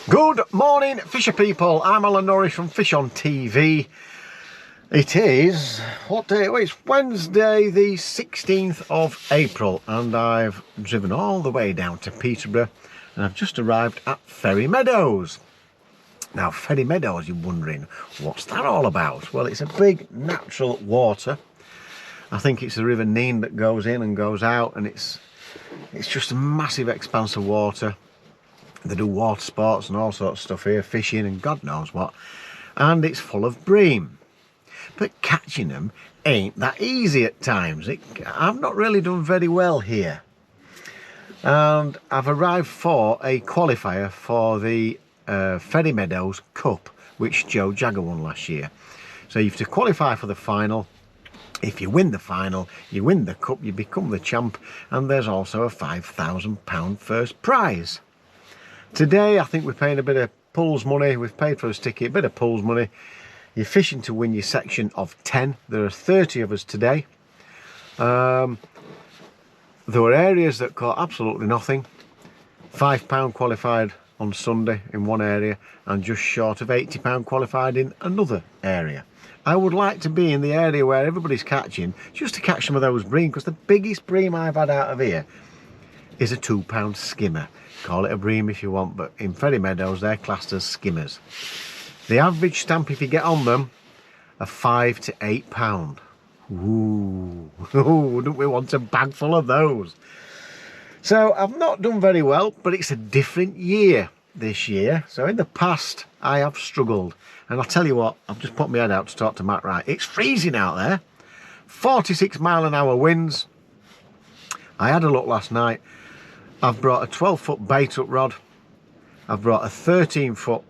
Good morning, fisher people. I'm Alan Norris from FishOn TV. It is, what day? Well, it's Wednesday the 16th of April and I've driven all the way down to Peterborough and I've just arrived at Ferry Meadows. Now, Ferry Meadows, you're wondering, what's that all about? Well, it's a big natural water. I think it's the River Nene that goes in and goes out, and it's just a massive expanse of water. They do water sports and all sorts of stuff here, fishing and God knows what, and it's full of bream. But catching them ain't that easy at times. I've not really done very well here. And I've arrived for a qualifier for the Ferry Meadows Cup, which Joe Jagger won last year. So you have to qualify for the final. If you win the final, you win the cup, you become the champ, and there's also a £5,000 first prize. Today, I think we're paying a bit of pools money. We've paid for his ticket, a bit of pools money. You're fishing to win your section of 10. There are 30 of us today. There were areas that caught absolutely nothing. £5 qualified on Sunday in one area and just short of £80 qualified in another area. I would like to be in the area where everybody's catching, just to catch some of those bream, because the biggest bream I've had out of here is a £2 skimmer. Call it a bream if you want, but in Ferry Meadows they're classed as skimmers. The average stamp, if you get on them, are £5 to £8. Ooh, wouldn't we want a bag full of those? So I've not done very well, but it's a different year this year. So in the past I have struggled, and I'll tell you what, I've just put my head out to talk to Matt Wright. It's freezing out there, 46 mile an hour winds. I had a look last night. I've brought a 12-foot bait up rod, I've brought a 13-foot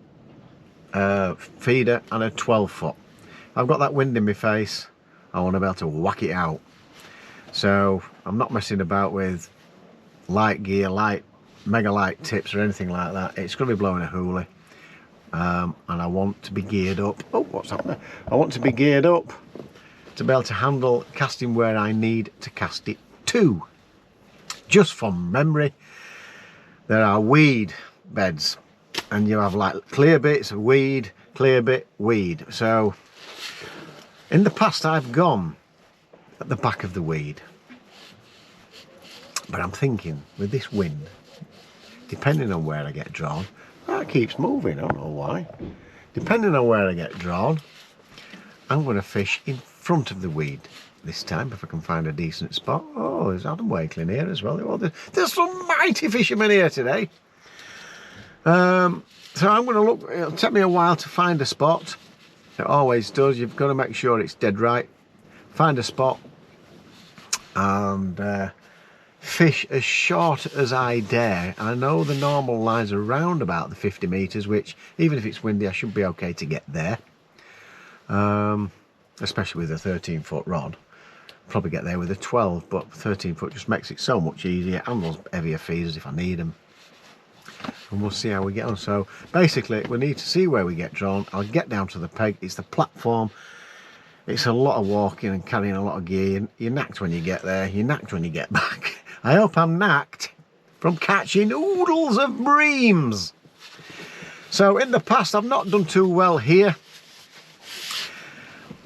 feeder and a 12-foot. I've got that wind in my face, I want to be able to whack it out. So I'm not messing about with light gear, mega light tips or anything like that. It's going to be blowing a hoolie, and I want to be geared up. Oh, what's happening? I want to be geared up to be able to handle casting where I need to cast it to. Just from memory, there are weed beds, and you have like clear bits of weed, clear bit, weed. So in the past I've gone at the back of the weed, but I'm thinking with this wind, depending on where I get drawn, that keeps moving, I don't know why. Depending on where I get drawn, I'm going to fish in front of the weed this time, if I can find a decent spot. Oh, there's Adam Wakeling here as well. Oh, there's some mighty fishermen here today. So I'm going to look. It'll take me a while to find a spot. It always does. You've got to make sure it's dead right. Find a spot and fish as short as I dare. I know the normal lines are around about the 50 metres, which even if it's windy I should be okay to get there, especially with a 13-foot rod. Probably get there with a 12, but 13-foot just makes it so much easier, and those heavier feeders if I need them. And we'll see how we get on. So basically we need to see where we get drawn. I'll get down to the peg. It's the platform. It's a lot of walking and carrying a lot of gear. You're knacked when you get there, you're knacked when you get back. I hope I'm knacked from catching oodles of breams. So in the past I've not done too well here.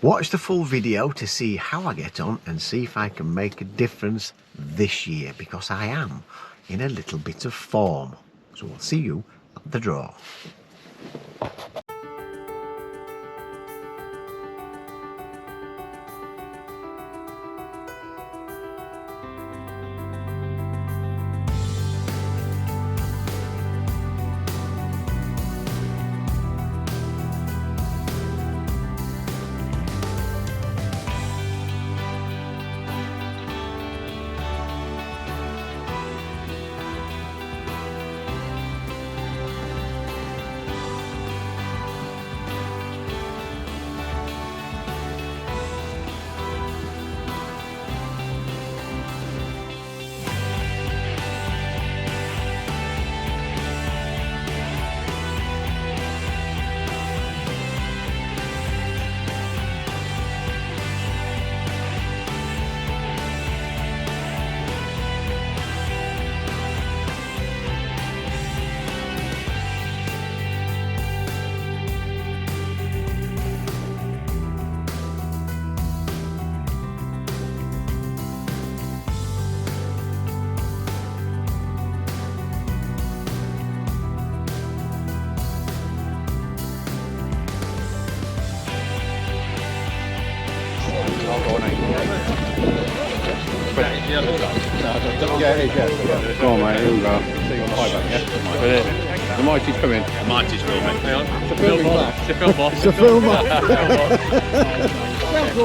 Watch the full video to see how I get on and see if I can make a difference this year, because I am in a little bit of form. So we'll see you at the draw. Yeah, it is, yeah. Go on, mate, here we go. See you on the high bank, yeah? The mighty's coming. The mighty's filming. Hang on. It's a filming class. It's a film boss. It's a film. Do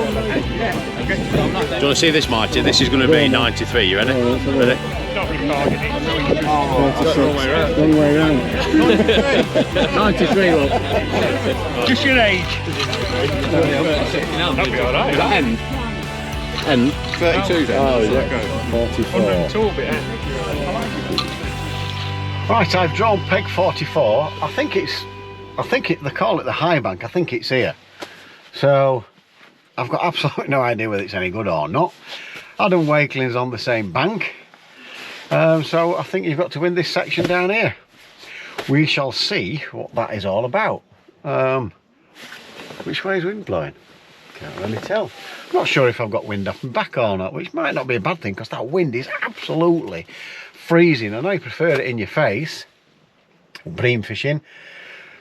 you want to see this mighty? This is going to be 93, you ready? Ready? Wrong way round. 93, look. Just your age. That'll be alright. End. 32 then. Oh, yeah. 44. Right, I've drawn peg 44. I think they call it the high bank. I think it's here. So I've got absolutely no idea whether it's any good or not. Adam Wakeling's on the same bank. So I think you've got to win this section down here. We shall see what that is all about. Which way is wind blowing? Can't really tell. I'm not sure if I've got wind off my back or not, which might not be a bad thing because that wind is absolutely freezing. I know you prefer it in your face, bream fishing,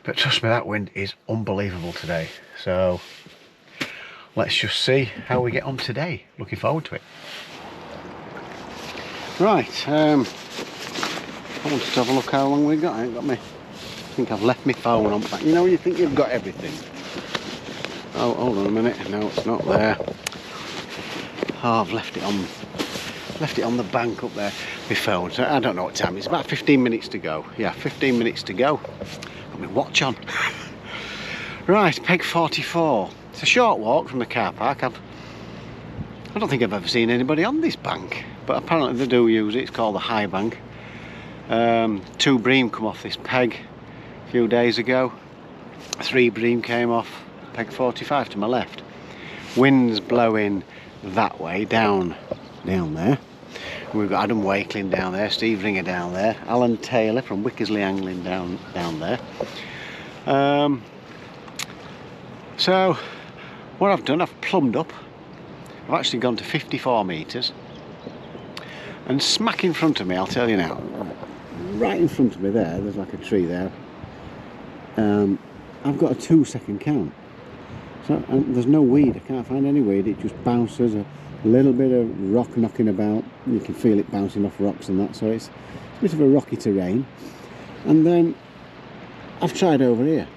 but trust me, that wind is unbelievable today. So let's just see how we get on today. Looking forward to it. Right, I wanted to have a look how long we've got. I ain't got me. I think I've left my phone on back. You know, you think you've got everything. Oh, hold on a minute. No, it's not there. Oh, I've left it on the bank up there. My phone. So I don't know what time. It's about 15 minutes to go. Yeah, 15 minutes to go. Got my watch on. Right, peg 44. It's a short walk from the car park. I don't think I've ever seen anybody on this bank, but apparently they do use it. It's called the high bank. 2 bream come off this peg a few days ago. 3 bream came off peg 45 to my left. Wind's blowing that way, down there. We've got Adam Wakeling down there, Steve Ringer down there, Alan Taylor from Wickersley Angling down there. So what I've done, I've plumbed up. I've actually gone to 54 metres, and smack in front of me, I'll tell you now, right in front of me there's like a tree there. I've got a 2-second count. So there's no weed, I can't find any weed. It just bounces, a little bit of rock knocking about. You can feel it bouncing off rocks and that, so it's a bit of a rocky terrain. And then I've tried over here,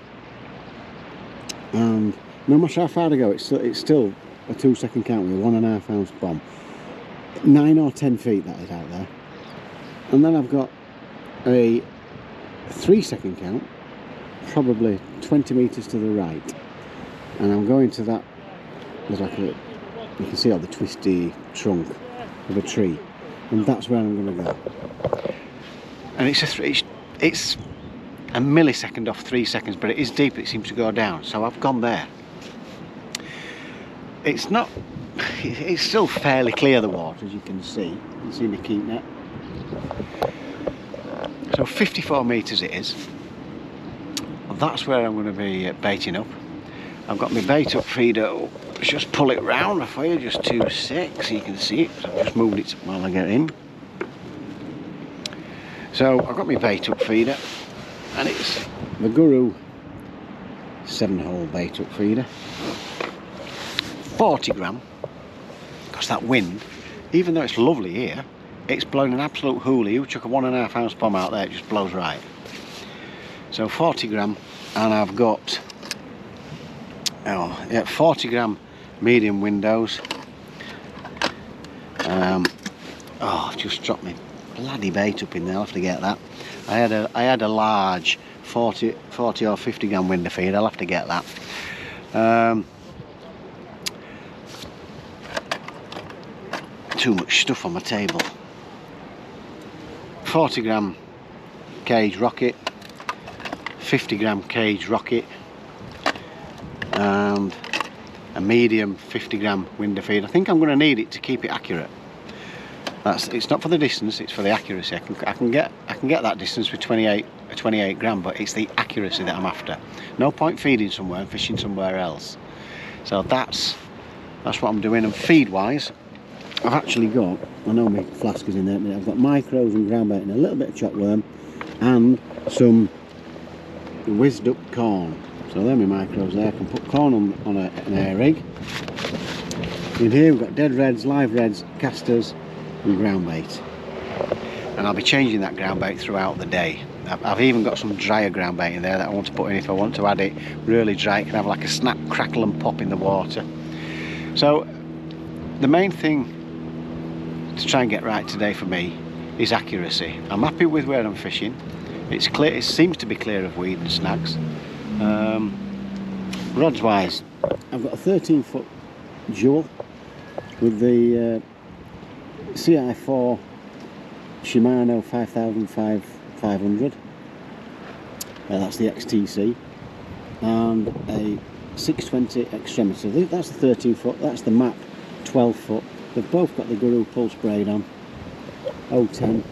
and no matter how far I go, it's still a 2-second count with a 1.5 ounce bomb. 9 or 10 feet that is out there. And then I've got a 3-second count, probably 20 metres to the right. And I'm going to that, there's like you can see all the twisty trunk of a tree. And that's where I'm going to go. And it's a millisecond off 3 seconds, but it is deep, it seems to go down. So I've gone there. It's still fairly clear, the water, as you can see. You can see my keep net. So 54 metres it is. That's where I'm going to be baiting up. I've got my bait up feeder. Just pull it round for you, just 2.6 so you can see it. So I've just moved it while I get in. So I've got my bait up feeder, and it's the Guru 7-hole bait up feeder. 40 gram, because that wind, even though it's lovely here, it's blowing an absolute hoolie. You chuck a 1.5 ounce bomb out there, it just blows right. So 40 gram, and I've got 40 gram medium windows. I've just dropped my bloody bait up in there. I'll have to get that. I had a large 40 or 50 gram window feed. I'll have to get that. Too much stuff on my table. 40 gram cage rocket, 50 gram cage rocket, and a medium 50 gram window feed. I think I'm going to need it to keep it accurate. It's not for the distance, it's for the accuracy. I can get that distance with 28 gram, but it's the accuracy that I'm after. No point feeding somewhere and fishing somewhere else. So that's what I'm doing. And feed wise, I've actually got, I know my flask is in there, but I've got micros and ground bait and a little bit of chopworm and some whizzed up corn. So there are my micros there. I can put corn on an air rig. In here we've got dead reds, live reds, casters and ground bait. and I'll be changing that ground bait throughout the day. I've even got some drier ground bait in there that I want to put in if I want to add it really dry. It can have like a snap, crackle and pop in the water. So the main thing to try and get right today for me is accuracy. I'm happy with where I'm fishing. It's clear, it seems to be clear of weed and snags. Rods wise, I've got a 13-foot jewel with the CI4 Shimano 5500. That's the XTC, and a 620 extremity. That's the 13-foot. That's the map 12-foot. They've both got the Guru pulse braid on. 010.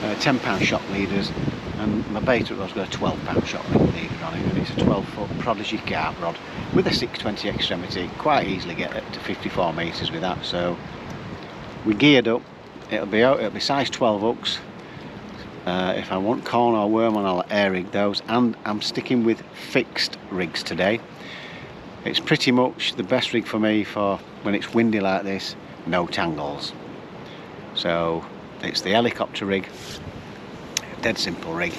10-pound shock leaders, and my beta rod's got a 12-pound shock leader on it, and it's a 12-foot Prodigy carp rod with a 620 extremity. Quite easily get up to 54 metres with that. So we geared up. It'll be size 12 hooks. If I want corn or worm on, I'll air rig those, and I'm sticking with fixed rigs today. It's pretty much the best rig for me for when it's windy like this, no tangles. So it's the helicopter rig, dead simple rig,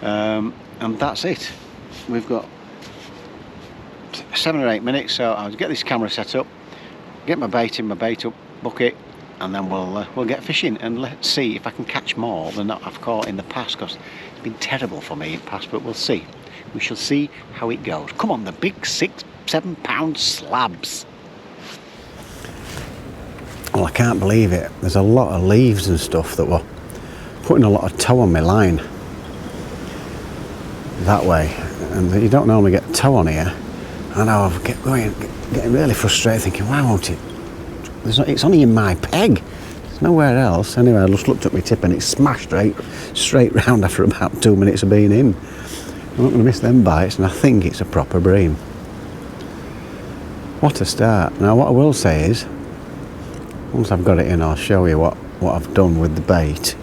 and that's it. We've got 7 or 8 minutes, so I'll get this camera set up, get my bait in my bait up bucket, and then we'll get fishing, and let's see if I can catch more than I've caught in the past, because it's been terrible for me in the past, but we'll see. We shall see how it goes. Come on, the big 6-7 pound slabs. Well, I can't believe it. There's a lot of leaves and stuff that were putting a lot of tow on my line that way, and you don't normally get tow on here. I know, I'm getting really frustrated, thinking, why won't it? It's only in my peg. There's nowhere else. Anyway, I just looked at my tip and it smashed straight round after about 2 minutes of being in. I'm not going to miss them bites, and I think it's a proper bream. What a start. Now, what I will say is, once I've got it in, I'll show you what I've done with the bait.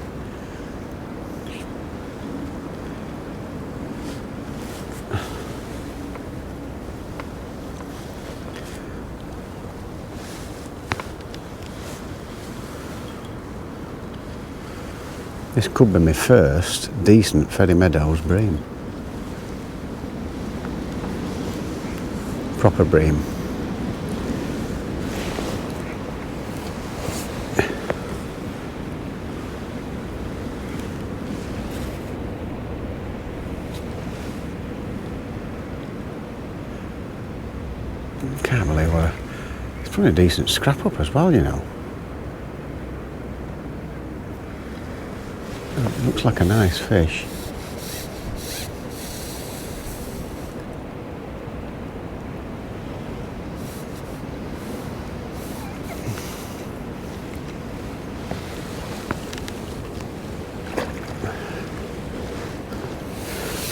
This could be my first decent Ferry Meadows bream. Proper bream. Can't believe it's probably a decent scrap up as well, you know. It looks like a nice fish.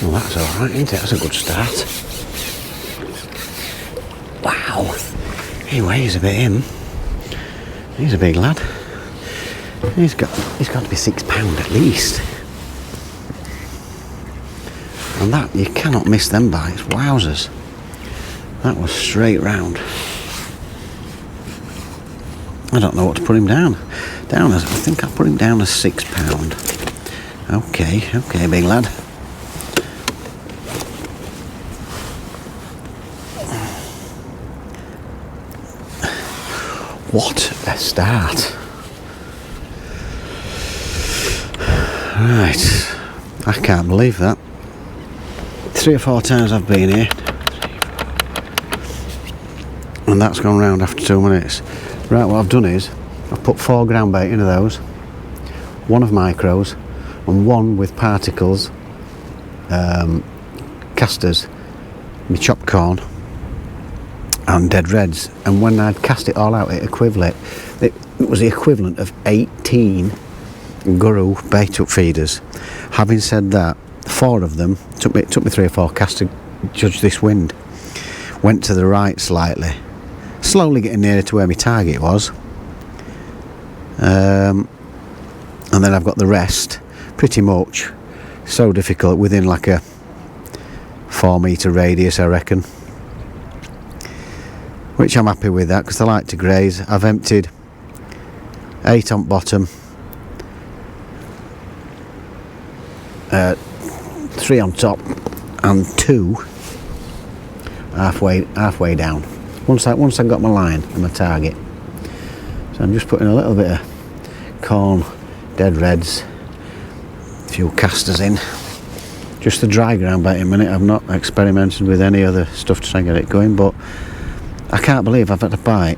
Well, that's alright, isn't it? That's a good start. Wow, he weighs a bit in. He's a big lad. He's got to be 6 pound at least. And that, you cannot miss them bites. Wowzers. That was straight round. I don't know what to put him down. I think I'll put him down as 6 pound. Okay, big lad. What a start. Right, I can't believe that. 3 or 4 times I've been here, and that's gone round after 2 minutes. Right, what I've done is I've put 4 ground bait into those, 1 of micros and 1 with particles, casters, my chopped corn and dead reds, and when I'd cast it all out it was the equivalent of 18 Guru bait up feeders. Having said that, 4 of them took me 3 or 4 casts to judge this wind. Went to the right slightly, slowly getting nearer to where my target was, and then I've got the rest pretty much so difficult within like a 4 metre radius, I reckon, which I'm happy with that because I like to graze. I've emptied 8 on bottom, 3 on top and 2 halfway down. Once I've got my line and my target. So I'm just putting a little bit of corn, dead reds, a few casters in. Just the dry ground bait in a minute. I've not experimented with any other stuff to try and get it going, but I can't believe I've had to bite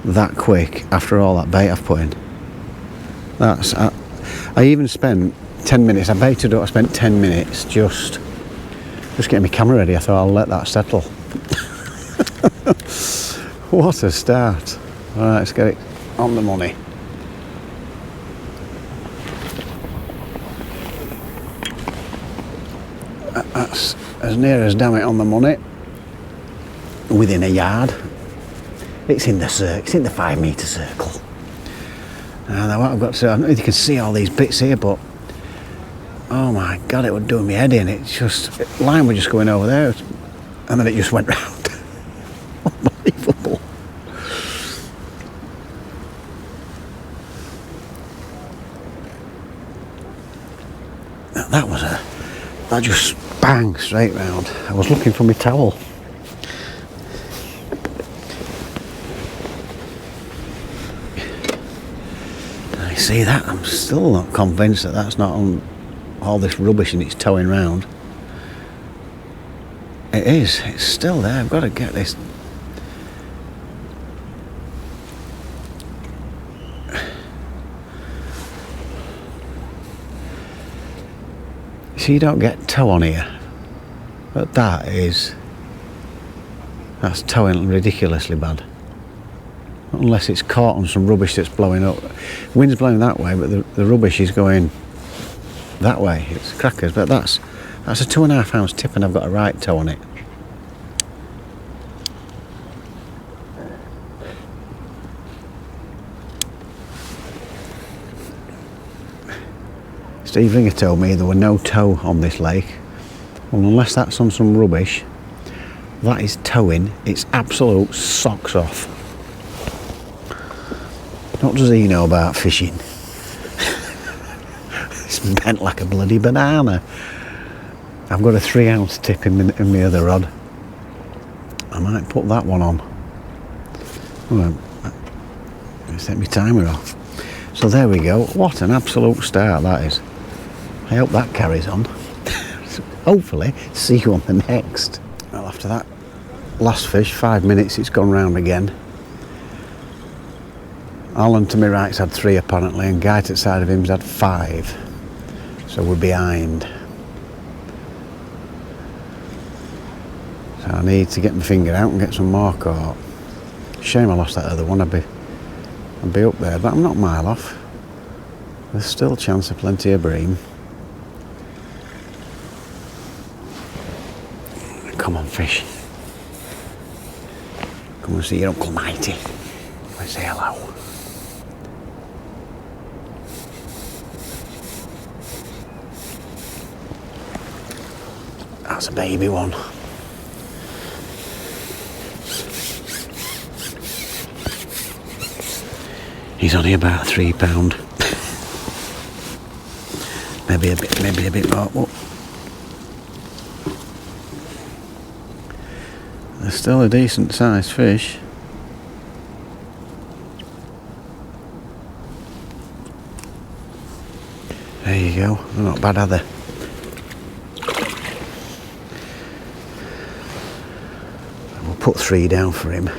that quick after all that bait I've put in. I even spent 10 minutes, I baited up, I spent 10 minutes just getting my camera ready. I thought I'll let that settle. What a start. Alright, let's get it on the money. That's as near as damn it on the money. Within a yard. It's in the circle, it's in the 5 metre circle. And what I've got to do, I don't know if you can see all these bits here, but oh my god, it would do my head in. It's just, line was just going over there and then it just went round. Unbelievable. That just bang straight round. I was looking for my towel. I see that. I'm still not convinced that that's not on all this rubbish and it's towing round. It is. It's still there. I've got to get this. See, you don't get tow on here, but that's towing ridiculously bad. Unless it's caught on some rubbish that's blowing up. Wind's blowing that way, but the rubbish is going that way. It's crackers, but that's a 2.5 ounce tip and I've got a right tow on it. Steve Ringer told me there were no tow on this lake. Well, unless that's on some rubbish, that is towing its absolute socks off. What does he know about fishing? It's bent like a bloody banana. I've got a 3 ounce tip in my other rod. I might put that one on. Let's take my timer off. So there we go. What an absolute start that is. I hope that carries on. Hopefully, see you on the next. Well, after that last fish, 5 minutes, it's gone round again. Alan to my right's had 3 apparently, and Guy to the side of him's had 5. So we're behind. So I need to get my finger out and get some more caught. Shame I lost that other one. I'd be up there, but I'm not a mile off. There's still a chance of plenty of bream. Come on, fish. Come and see your Uncle Mighty. Let's say hello. That's a baby one. He's only about £3. Maybe a bit more. Whoa. They're still a decent sized fish. There you go. They're not bad, are they? We'll put 3 down for him.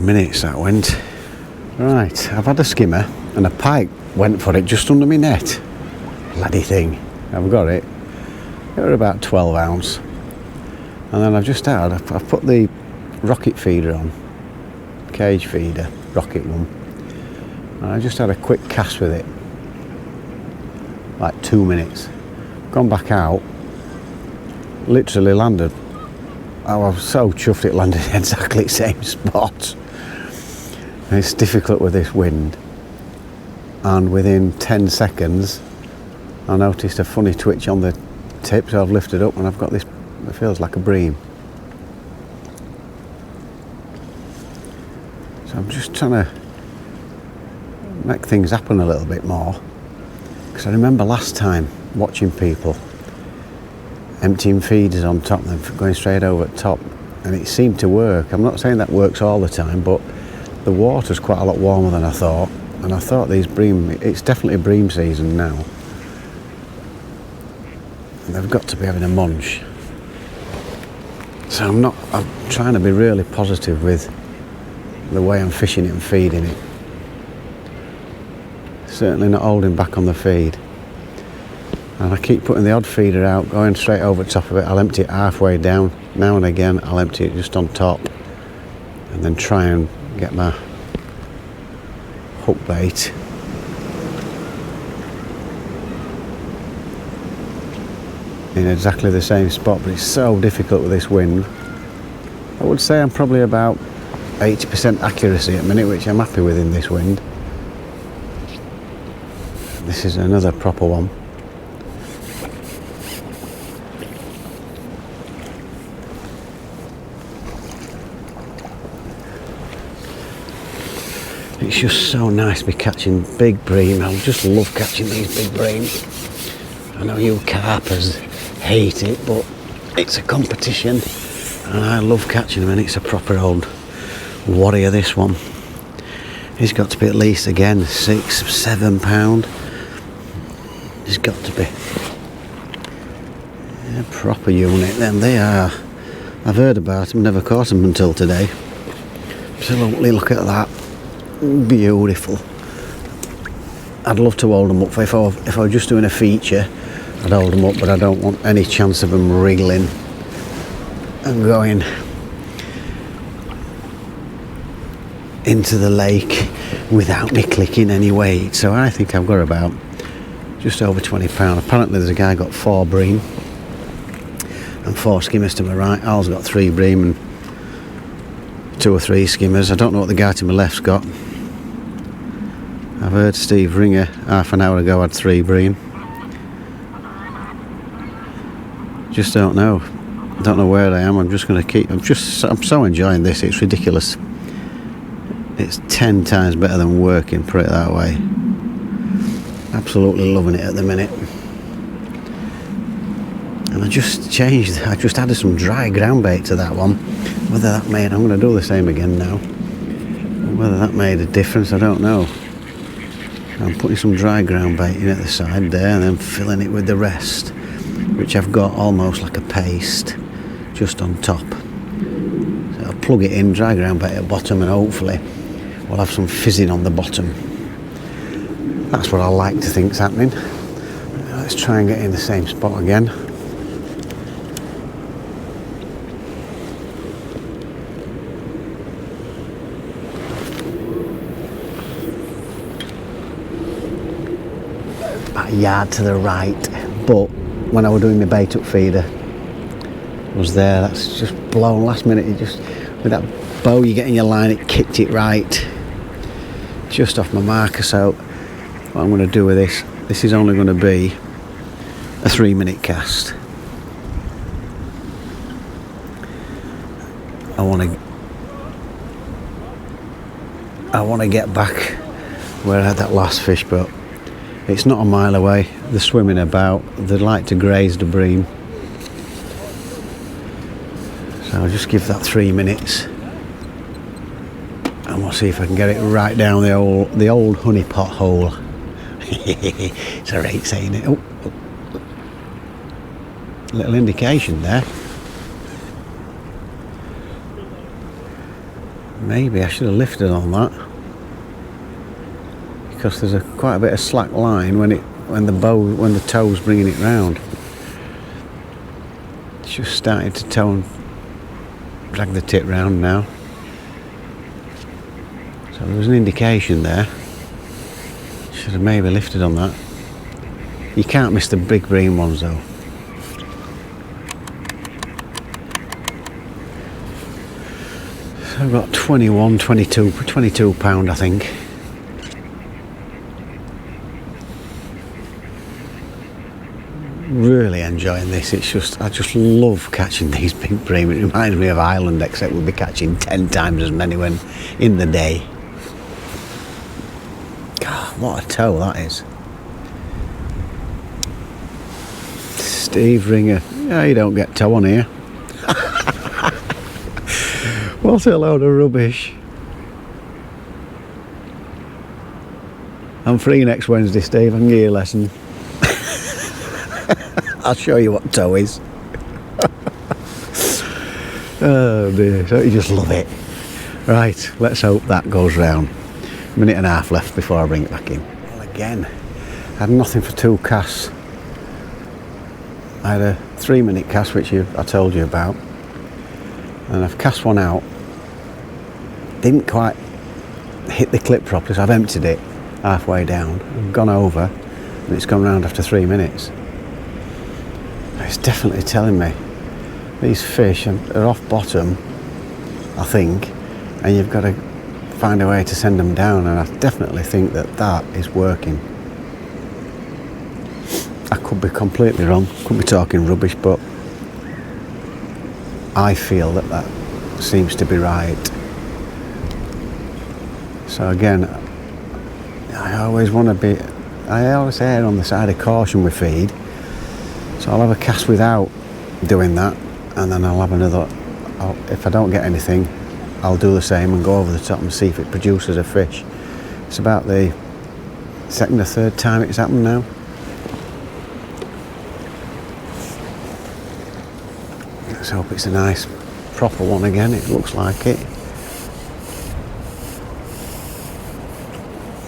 Minutes that went. Right, I've had a skimmer and a pike went for it just under my net. Bloody thing. I've got it. It was about 12 ounce. And then I've put the rocket feeder on. Cage feeder, rocket one. And I just had a quick cast with it. Like 2 minutes. Gone back out. Literally landed. I was so chuffed it landed exactly the same spot. It's difficult with this wind, and within 10 seconds I noticed a funny twitch on the tip, so I've lifted up and I've got this, it feels like a bream. So I'm just trying to make things happen a little bit more, because I remember last time watching people emptying feeders on top and then going straight over the top, and it seemed to work. I'm not saying that works all the time, but the water's quite a lot warmer than I thought, and I thought these bream, it's definitely bream season now, and they've got to be having a munch. So I'm trying to be really positive with the way I'm fishing it and feeding it. Certainly not holding back on the feed. And I keep putting the odd feeder out, going straight over the top of it. I'll empty it halfway down. Now and again I'll empty it just on top, and then try and get my hook bait in exactly the same spot, but it's so difficult with this wind. I would say I'm probably about 80% accuracy at the minute, which I'm happy with in this wind. This is another proper one. It's just so nice to be catching big bream. I just love catching these big bream. I know you carpers hate it, but it's a competition and I love catching them, and it's a proper old warrior, this one. He's got to be at least, again, 6-7 pound. He's got to be a proper unit. Then they are. I've heard about them, never caught them until today. Absolutely, look at that. Beautiful. I'd love to hold them up. If I were just doing a feature, I'd hold them up, but I don't want any chance of them wriggling and going into the lake without me clicking any weight. So I think I've got about just over 20 pound. Apparently there's a guy got 4 bream and 4 skimmers to my right. Al's got 3 bream and 2 or 3 skimmers. I don't know what the guy to my left's got. I've heard Steve Ringer half an hour ago had 3 bream. Just don't know. Don't know where I am. I'm just going to keep. I'm so enjoying this. It's ridiculous. It's 10 times better than working, put it that way. Absolutely loving it at the minute. And I just added some dry ground bait to that one. Whether that made, I'm going to do the same again now. Whether that made a difference, I don't know. I'm putting some dry ground bait in at the side there, and then filling it with the rest, which I've got almost like a paste just on top. So I'll plug it in, dry ground bait at the bottom, and hopefully we'll have some fizzing on the bottom. That's what I like to think's happening. Let's try and get in the same spot again. About a yard to the right, but when I was doing my bait up feeder, was there. That's just blown last minute. It just, with that bow you get in your line, it kicked it right just off my marker. So what I'm going to do with this is only going to be a 3-minute cast. I want to get back where I had that last fish, but it's not a mile away. They're swimming about. They like to graze the bream. So I'll just give that 3 minutes, and we'll see if I can get it right down the old honey pot hole. It's alright saying it. Oh. Little indication there. Maybe I should have lifted on that, because there's quite a bit of slack line when the toe's bringing it round. It's just starting to toe and drag the tip round now. So there was an indication there. Should have maybe lifted on that. You can't miss the big bream ones though. So I've got 22 pound I think. really enjoying this. It's just, I just love catching these big bream. It reminds me of Ireland, except we'll be catching 10 times as many when in the day. God, what a tow that is. Steve Ringer. Yeah, you don't get tow on here. What a load of rubbish. I'm free next Wednesday, Steve. I can give you a lesson. I'll show you what tow is. Oh dear, don't you just love it? Right, let's hope that goes round. A minute and a half left before I bring it back in. Well, again, I had nothing for 2 casts. I had a 3-minute cast, which I told you about, and I've cast one out. Didn't quite hit the clip properly, so I've emptied it halfway down and gone over, and it's gone round after 3 minutes. It's definitely telling me these fish are off bottom, I think, and you've got to find a way to send them down, and I definitely think that is working. I could be completely wrong, could be talking rubbish, but I feel that seems to be right. So again, I always err on the side of caution with feed. So I'll have a cast without doing that, and then I'll have another. If I don't get anything, I'll do the same and go over the top and see if it produces a fish. It's about the 2nd or 3rd time it's happened now. Let's hope it's a nice proper one again. It looks like it.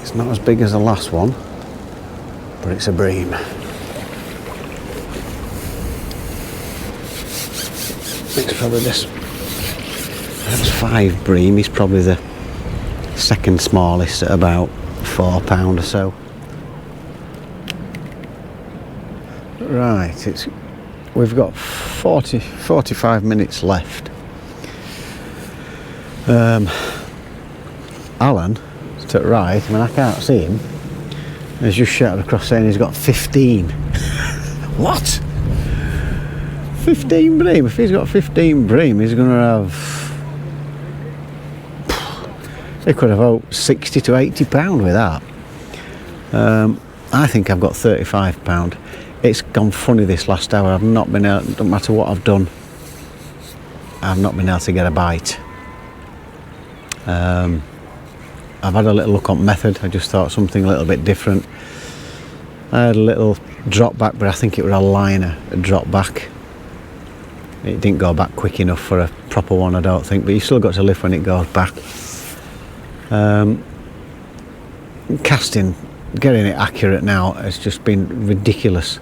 It's not as big as the last one, but it's a bream. It's probably this. That's 5 bream. He's probably the 2nd smallest at about £4 or so. Right, we've got 45 minutes left. Alan, to the right, I mean I can't see him, has just shouted across saying he's got 15. What? 15 bream? If he's got 15 bream, he's going to have... He could have out 60 to 80 pound with that. I think I've got 35 pound. It's gone funny this last hour. I've not been able, no matter what I've done, I've not been able to get a bite. I've had a little look on method. I just thought something a little bit different. I had a little drop back, but I think it was a liner, a drop back. It didn't go back quick enough for a proper one, I don't think, but you've still got to lift when it goes back. Casting, getting it accurate now has just been ridiculous.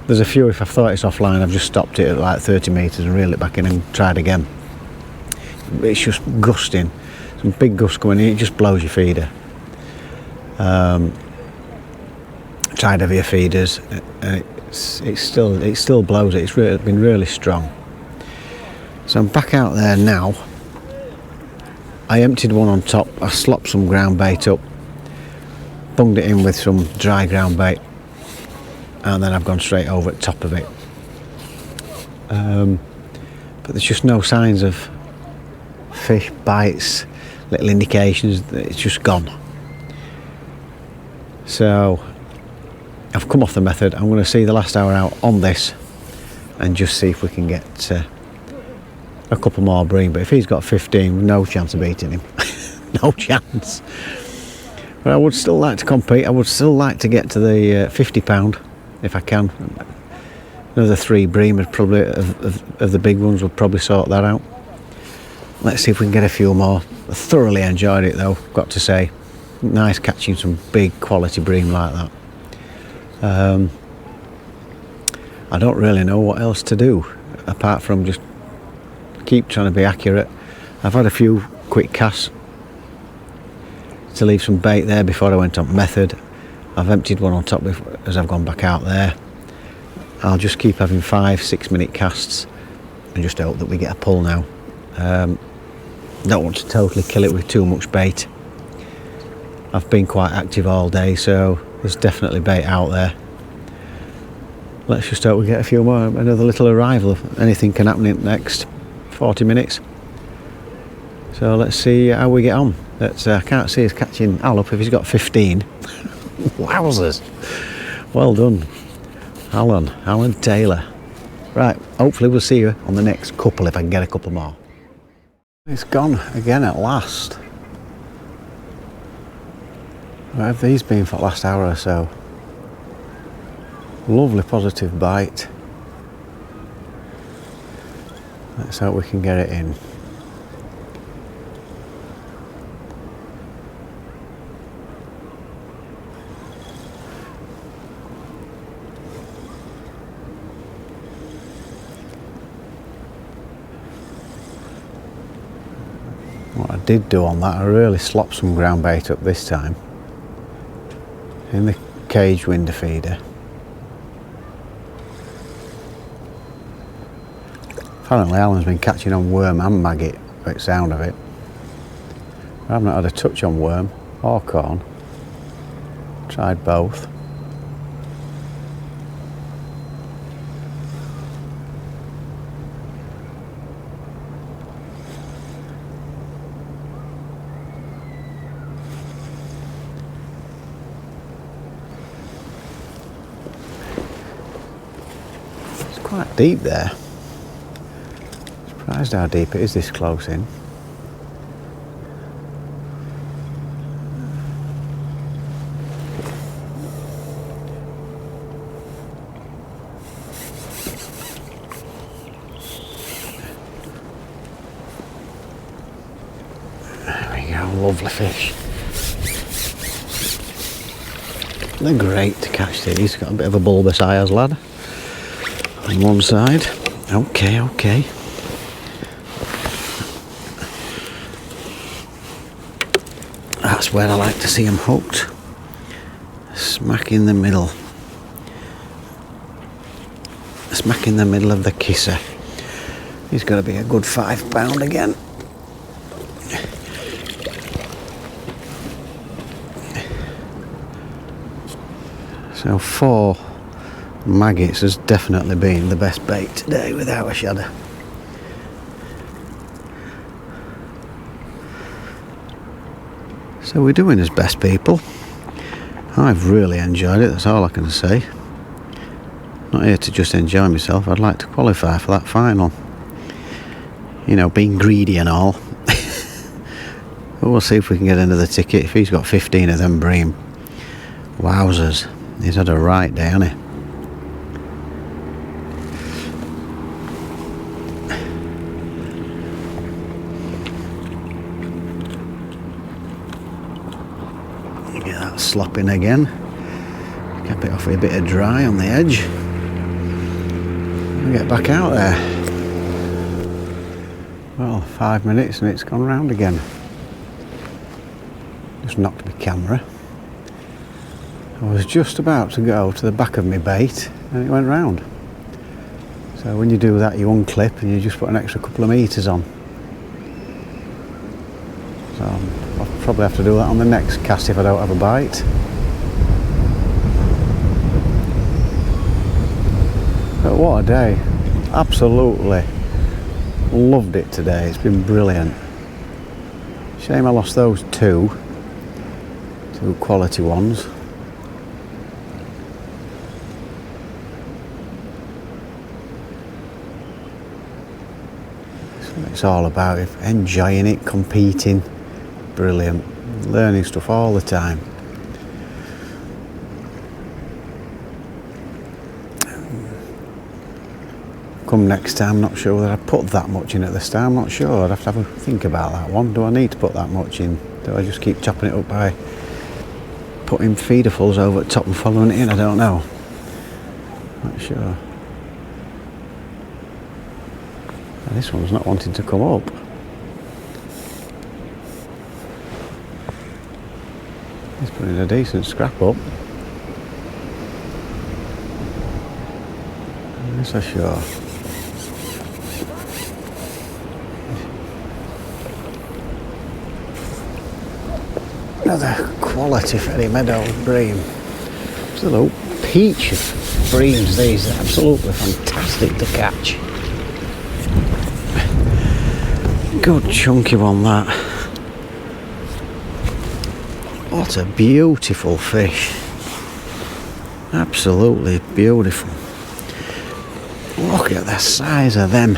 There's a few, if I thought it's offline, I've just stopped it at like 30 metres and reeled it back in and tried again. It's just gusting. Some big gusts going in, it just blows your feeder. Tried heavier feeders, and it still blows it. It's been really strong. So I'm back out there now. I emptied one on top. I slopped some ground bait up, bunged it in with some dry ground bait, and then I've gone straight over at top of it. But there's just no signs of fish bites, little indications that it's just gone. So I've come off the method. I'm going to see the last hour out on this and just see if we can get a couple more bream. But if he's got 15, no chance of beating him. No chance. But I would still like to compete. I would still like to get to the 50 pound if I can. Another 3 bream would probably of the big ones would probably sort that out. Let's see if we can get a few more. I thoroughly enjoyed it though, got to say. Nice catching some big quality bream like that. I don't really know what else to do apart from just keep trying to be accurate. I've had a few quick casts to leave some bait there before I went on method. I've emptied one on top as I've gone back out there. I'll just keep having 5-6 minute casts and just hope that we get a pull now. Don't want to totally kill it with too much bait. I've been quite active all day, so there's definitely bait out there. let's just hope we get a few more. Another little arrival. Anything can happen in the next 40 minutes. So let's see how we get on. I can't see us catching Al up if he's got 15. Wowzers. Well done, Alan Taylor. Right, hopefully we'll see you on the next couple if I can get a couple more. It's gone again at last. Where have these been for the last hour or so? Lovely positive bite. Let's hope we can get it in. What I did do on that, I really slopped some ground bait up this time in the cage window feeder. Apparently Alan's been catching on worm and maggot by the sound of it. I've not had a touch on worm or corn. Tried both. It's quite deep there. Surprised how deep it is this close in. There we go, lovely fish. They're great to catch these. Got a bit of a bulbous eye as lad on one side. Okay. That's where I like to see them hooked. Smack in the middle. Smack in the middle of the kisser. He's got to be a good £5 again. So 4 maggots has definitely been the best bait today without a shadow. So we're doing as best people. I've really enjoyed it, that's all I can say. Not here to just enjoy myself, I'd like to qualify for that final. You know, being greedy and all. But we'll see if we can get another ticket. If he's got 15 of them Bream. Wowzers. He's had a right day, hasn't he? Get that slopping again. Cap it off with a bit of dry on the edge. And get back out there. Well, 5 minutes and it's gone round again. Just knocked my camera. I was just about to go to the back of my bait and it went round. So when you do that, you unclip and you just put an extra couple of metres on. So I'll probably have to do that on the next cast if I don't have a bite. But what a day. Absolutely loved it today. It's been brilliant. Shame I lost those two quality ones. It's all about it, enjoying it, competing, brilliant, learning stuff all the time. Come next time, not sure whether I put that much in at the start, I'm not sure, I'd have to have a think about that one. Do I need to put that much in? Do I just keep chopping it up by putting feederfuls over the top and following it in? I don't know. Not sure. This one's not wanting to come up. He's putting a decent scrap up. Yes, I'm sure. Another quality Ferry Meadows Bream. Absolute peach. breams, these are absolutely fantastic to catch. Good chunky one that. What a beautiful fish. Absolutely beautiful. Look at the size of them.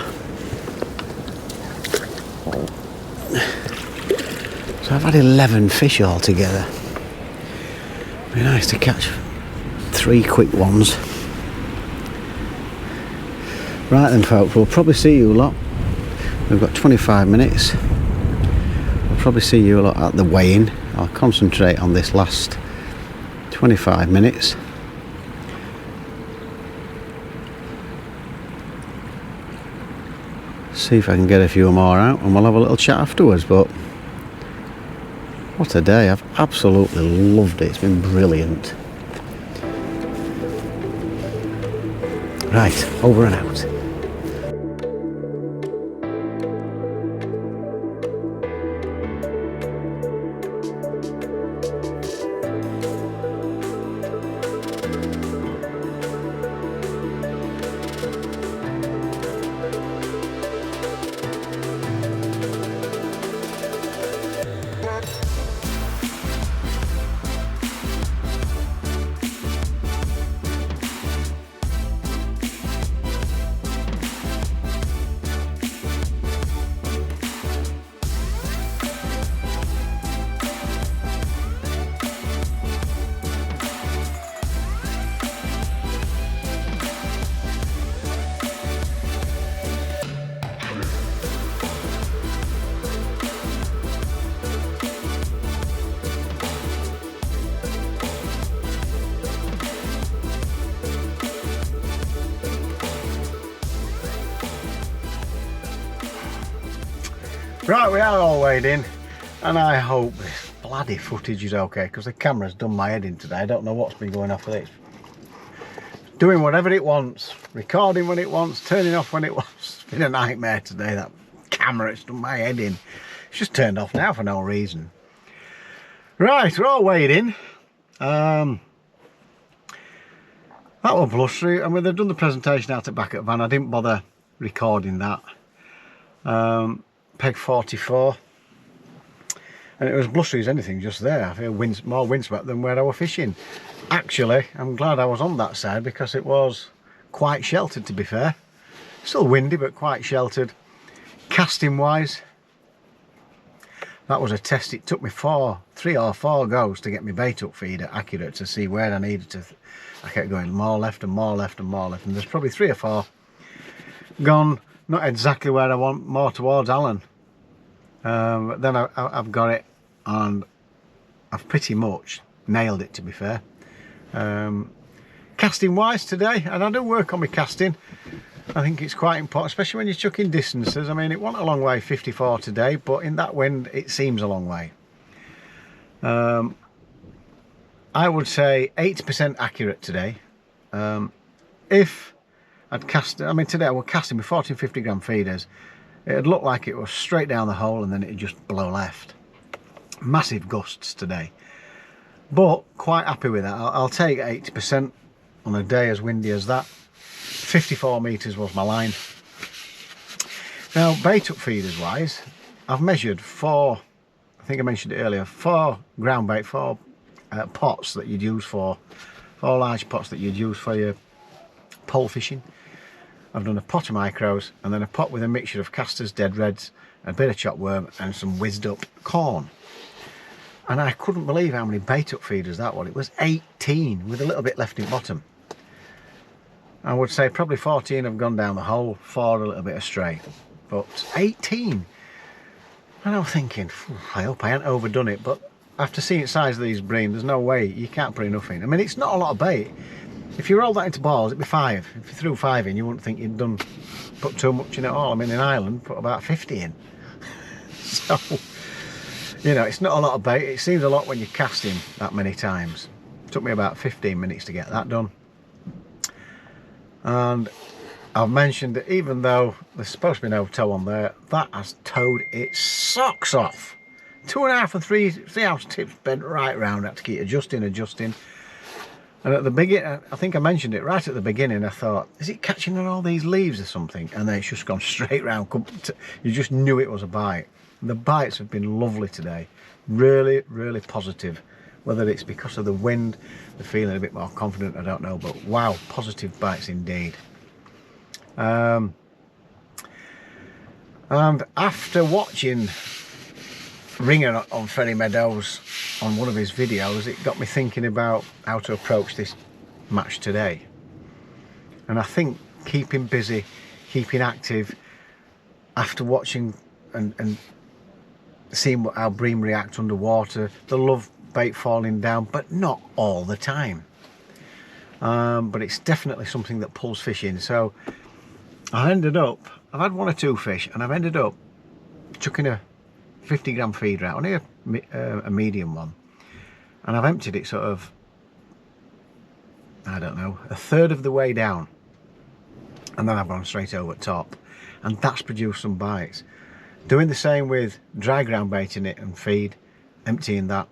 So I've had 11 fish altogether. Be nice to catch 3 quick ones. Right then folks, we'll probably see you lot. We've got 25 minutes. We'll probably see you lot at the weigh-in. I'll concentrate on this last 25 minutes. See if I can get a few more out and we'll have a little chat afterwards. But what a day, I've absolutely loved it, it's been brilliant. Right, over and out. Right, we are all weighed in, and I hope this bloody footage is okay, because the camera's done my head in today. I don't know what's been going off with it. Doing whatever it wants, recording when it wants, turning off when it wants. It's been a nightmare today, that camera, it's done my head in. It's just turned off now for no reason. Right, we're all weighed in. That was blustery. I mean, they've done the presentation out at back at van. I didn't bother recording that. Peg 44, and it was blustery as anything just there. I feel more windswept than where I was fishing. Actually, I'm glad I was on that side because it was quite sheltered, to be fair. Still windy, but quite sheltered. Casting wise, that was a test. It took me 3 or 4 goes to get my bait up feeder accurate to see where I needed to. I kept going more left and more left and more left, and there's probably 3 or 4 gone not exactly where I want, more towards Allen. But then I've got it, and I've pretty much nailed it, to be fair. Casting wise today, and I do work on my casting. I think it's quite important, especially when you're chucking distances. I mean, it wasn't a long way, 54 today, but in that wind it seems a long way. I would say 80% accurate today. If I'd cast, I mean today I was casting with 1450 gram feeders. It'd look like it was straight down the hole and then it'd just blow left. Massive gusts today, but quite happy with that. I'll take 80% on a day as windy as that. 54 metres was my line. Now, bait up feeders wise, I've measured 4, I think I mentioned it earlier, 4 ground bait, 4 pots that you'd use for, 4 large pots that you'd use for your pole fishing. I've done a pot of micros and then a pot with a mixture of casters, dead reds, a bit of chopped worm and some whizzed up corn. And I couldn't believe how many bait up feeders that was. It was 18 with a little bit left in bottom. I would say probably 14 have gone down the hole, 4 a little bit astray, but 18. And I'm thinking, I hope I haven't overdone it, but after seeing the size of these bream, there's no way, you can't put enough in. I mean, it's not a lot of bait. If you roll that into balls, it'd be 5. If you threw 5 in, you wouldn't think you'd put too much in at all. I mean, in Ireland, put about 50 in. So, you know, it's not a lot of bait. It seems a lot when you're casting that many times. It took me about 15 minutes to get that done. And I've mentioned that even though there's supposed to be no toe on there, that has towed its socks off. 2.5 and 3 ounce tips bent right round. I had to keep adjusting. And at the beginning, I think I mentioned it right at the beginning, I thought, is it catching on all these leaves or something? And then it's just gone straight round. You just knew it was a bite. And the bites have been lovely today. Really, really positive. Whether it's because of the wind, they're feeling a bit more confident, I don't know. But wow, positive bites indeed. And after watching Ringer on Ferry Meadows on one of his videos, it got me thinking about how to approach this match today. And I think keeping busy, keeping active, after watching and seeing how Bream react underwater, they love bait falling down, but not all the time. But it's definitely something that pulls fish in. So I've had 1 or 2 fish, and I've ended up chucking a 50-gram feeder out, only a medium one, and I've emptied it sort of, I don't know, a third of the way down, and then I've gone straight over top, and that's produced some bites. Doing the same with dry ground bait in it and feed, emptying that,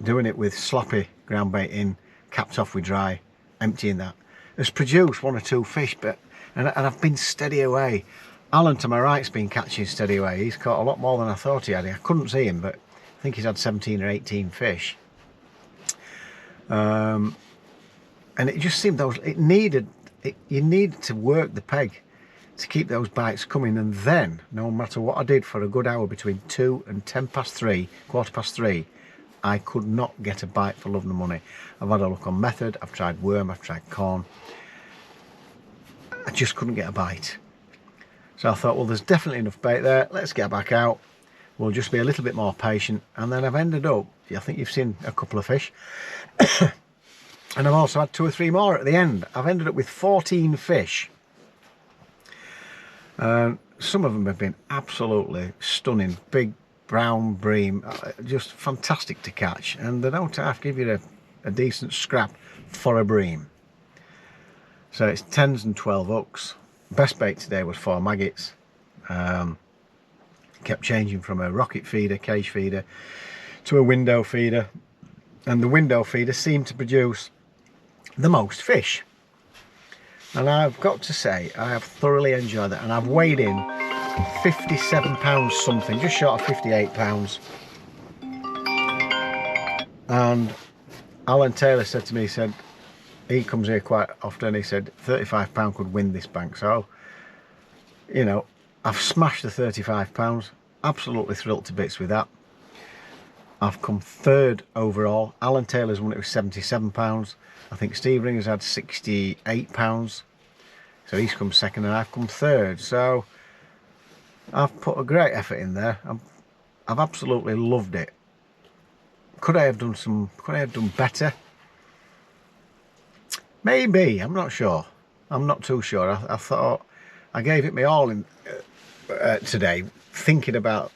doing it with sloppy ground bait in, capped off with dry, emptying that, has produced 1 or 2 fish, and I've been steady away. Alan to my right's been catching steady away. He's caught a lot more than I thought he had. I couldn't see him, but I think he's had 17 or 18 fish. And it just seemed you needed to work the peg to keep those bites coming. And then, no matter what I did for a good hour between 2 and 3:15, I could not get a bite for love nor money. I've had a look on method, I've tried worm, I've tried corn. I just couldn't get a bite. So I thought, well, there's definitely enough bait there. Let's get back out. We'll just be a little bit more patient. And then I've ended up, I think you've seen a couple of fish. And I've also had 2 or 3 more at the end. I've ended up with 14 fish. Some of them have been absolutely stunning. Big brown bream, just fantastic to catch. And they don't have to give you a decent scrap for a bream. So it's 10s and 12 hooks. Best bait today was 4 maggots. Kept changing from a rocket feeder, cage feeder, to a window feeder, and the window feeder seemed to produce the most fish. And I've got to say, I have thoroughly enjoyed that, and I've weighed in 57 pounds something, just short of 58 pounds. And Alan Taylor said to me, he said, he comes here quite often, he said £35 could win this bank. So, you know, I've smashed the £35, absolutely thrilled to bits with that. I've come 3rd overall. Alan Taylor's won it with £77. I think Steve Ringer's had £68, so he's come 2nd and I've come 3rd. So I've put a great effort in there. I've absolutely loved it. Could I have done better? Maybe, I'm not sure. I'm not too sure. I thought I gave it my all in today, thinking about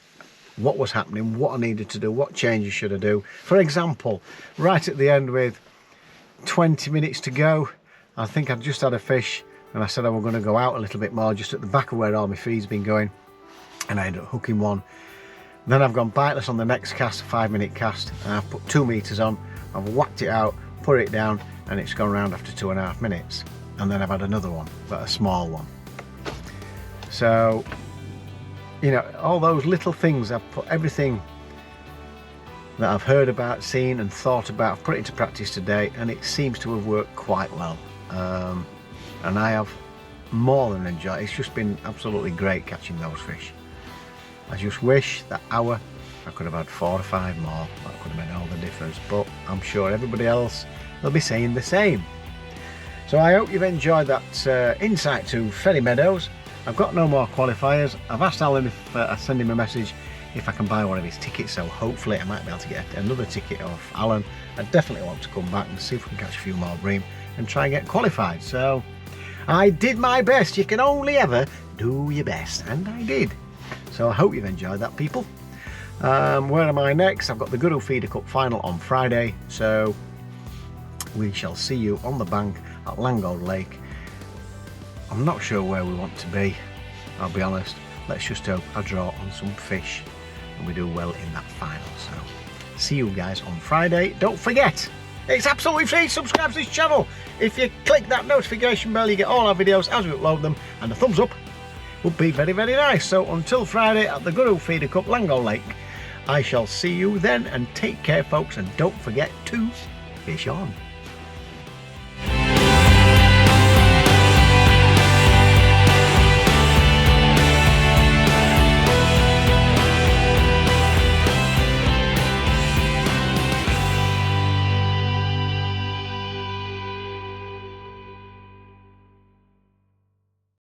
what was happening, what I needed to do, what changes should I do. For example, right at the end with 20 minutes to go, I think I'd just had a fish and I said I was going to go out a little bit more just at the back of where all my feed's been going, and I ended up hooking one. Then I've gone biteless on the next cast, 5-minute cast, and I've put 2 meters on, I've whacked it out, put it down, and it's gone round after 2.5 minutes. And then I've had another one, but a small one. So, you know, all those little things, I've put everything that I've heard about, seen and thought about, I've put it into practice today, and it seems to have worked quite well. And I have more than enjoyed it. It's just been absolutely great catching those fish. I just wish that hour I could have had 4 or 5 more. That could have made all the difference, but I'm sure everybody else will be saying the same. So I hope you've enjoyed that insight to Ferry Meadows. I've got no more qualifiers. I've asked Alan if I send him a message if I can buy one of his tickets, so hopefully I might be able to get another ticket off Alan. I definitely want to come back and see if we can catch a few more bream and try and get qualified. So I did my best. You can only ever do your best, and I did. So I hope you've enjoyed that, people. Where am I next? I've got the Goodall Feeder Cup final on Friday, so we shall see you on the bank at Langold Lake. I'm not sure where we want to be, I'll be honest. Let's just hope I draw on some fish and we do well in that final. So see you guys on Friday. Don't forget, It's absolutely free. Subscribe to this channel. If you click that notification bell, you get all our videos as we upload them, and a thumbs up would be very, very nice. So until Friday at the good old Feeder Cup, Lango Lake, I shall see you then, and take care, folks, and don't forget to fish on.